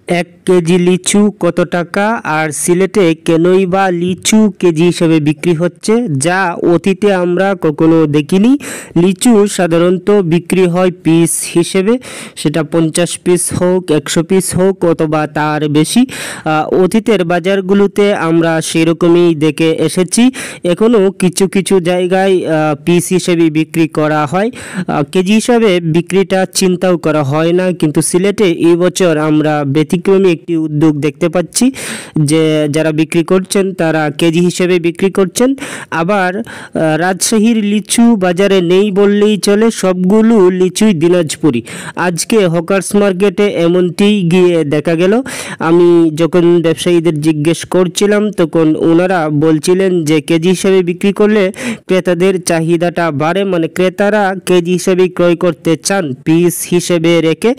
এক কেজি লিচু কত টাকা আর সিলেটে কেনই বা লিচু কেজি হিসেবে বিক্রি হচ্ছে, যা অতীতে আমরা কখনো দেখিনি। লিচু সাধারণত বিক্রি হয় পিস হিসেবে, সেটা 50 পিস হোক, 100 পিস হোক অথবা তার বেশি। অতীতের বাজারগুলোতে আমরা সেরকমই দেখে এসেছি। এখনও কিছু কিছু জায়গায় পিস হিসেবে বিক্রি করা হয়, কেজি হিসাবে বিক্রিটা চিন্তাও করা হয় না। কিন্তু সিলেটে এই বছর আমরা ব্যতিক্রমী একটি উদ্যোগ দেখতে পাচ্ছি যে যারা বিক্রি করছেন তারা কেজি হিসেবে বিক্রি করছেন। আবার রাজশাহীর লিচু বাজারে নেই বললেই চলে, সবগুলো লিচুই দিনাজপুরি। আজকে হকার্স মার্কেটে এমনটি গিয়ে দেখা গেল। আমি যখন ব্যবসায়ীদের জিজ্ঞেস করছিলাম তখন ওনারা বলছিলেন যে কেজি হিসেবে বিক্রি করলে ক্রেতাদের চাহিদাটা বাড়ে, মানে ক্রেতারা কেজি হিসেবে ক্রয় করতে চান পিস হিসেবে রেখে।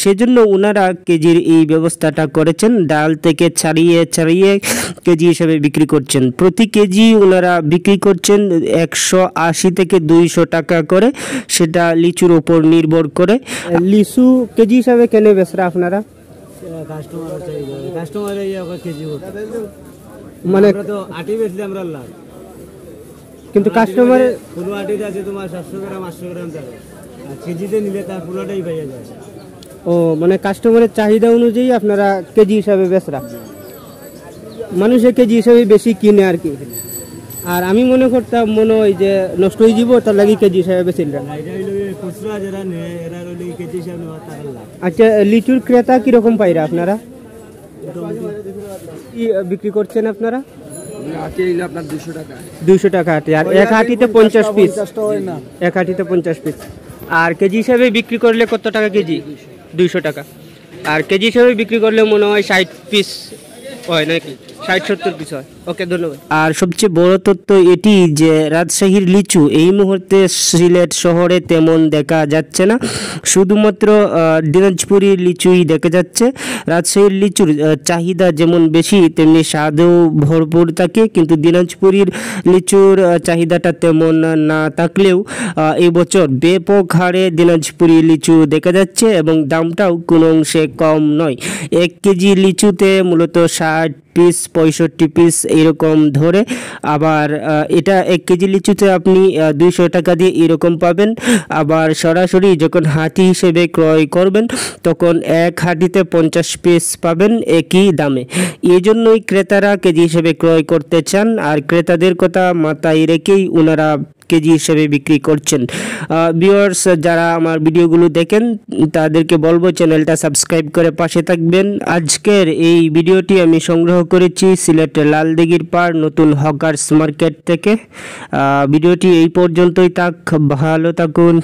সেজন্য ওনারা কেজির এই ব্যবস্থাটা করেছেন, ডাল থেকে ছাড়িয়ে ছাড়িয়ে কেজি হিসেবে বিক্রি করছেন। প্রতি কেজি ওনারা বিক্রি করছেন 180 থেকে 200 টাকা করে, সেটা লিচুর উপর নির্ভর করে। লিচু কেজি হিসাবে কেন বেচরা আপনারা? মানে কিন্তু কাস্টমার পুরো আটিতে আছে তোমার 700 গ্রাম 800 গ্রাম যাবে, আর কেজিতে নিলে তার পুরোটাই পাওয়া যায়। ও মানে কাস্টমারের চাহিদা অনুযায়ী আপনারা কেজি হিসাবে বেচরা, মানুষের কেজি হিসাবে বেশি কিনে আর কি। আর আমি মনে করতাম মনে হয় যে নষ্ট হয়ে যাব, তার লাগি কেজি হিসাবে বেচিলেন। আচ্ছা, লিচুর ক্রেতা কিরকম পাইরা আপনারা কি বিক্রি করছেন আপনারা? আপনার 200 টাকা আটি, আর এক আটিতে 50 পিস, এক আটিতে 50 পিস। আর কেজি হিসাবে বিক্রি করলে কত টাকা কেজি? 200 টাকা। আর কেজি হিসাবে বিক্রি করলে মনে হয় 60 পিস হয় নাকি, 60-70 পিস হয়। ওকে, ধন্যবাদ। আর সবচেয়ে বড় তথ্য এটি যে রাজশাহীর লিচু এই মুহূর্তে সিলেট শহরে তেমন দেখা যাচ্ছে না, শুধুমাত্র দিনাজপুরি লিচুই দেখা যাচ্ছে। রাজশাহীর লিচুর চাহিদা যেমন বেশি তেমনি স্বাদেও ভরপুর থাকে, কিন্তু দিনাজপুরির লিচুর চাহিদাটা তেমন না থাকলেও এই বছর ব্যাপক হারে দিনাজপুরি লিচু দেখা যাচ্ছে এবং দামটাও কোনো অংশে কম নয়। 1 কেজি লিচুতে মূলত 60 পিস 65 পিস এরকম ধরে। আবার এটা 1 কেজি লিচুতে আপনি 200 টাকা দিয়ে এরকম পাবেন। আবার সরাসরি যখন হাঁটি হিসেবে ক্রয় করবেন তখন এক হাঁটিতে 50 পিস পাবেন একই দামে। এই জন্যই ক্রেতারা কেজি হিসেবে ক্রয় করতে চান, আর ক্রেতাদের কথা মাথায় রেখেই ওনারা কেজি হিসেবে বিক্রি করছেন। ভিউয়ার্স, যারা আমার ভিডিওগুলো দেখেন তাদেরকে বলবো চ্যানেলটা সাবস্ক্রাইব করে পাশে থাকবেন। আজকের এই ভিডিওটি আমি সংগ্রহ করেছি সিলেটের লালদিঘির পাড় নতুন হকার্স মার্কেট থেকে। ভিডিওটি এই পর্যন্তই থাক, ভালো থাকুন।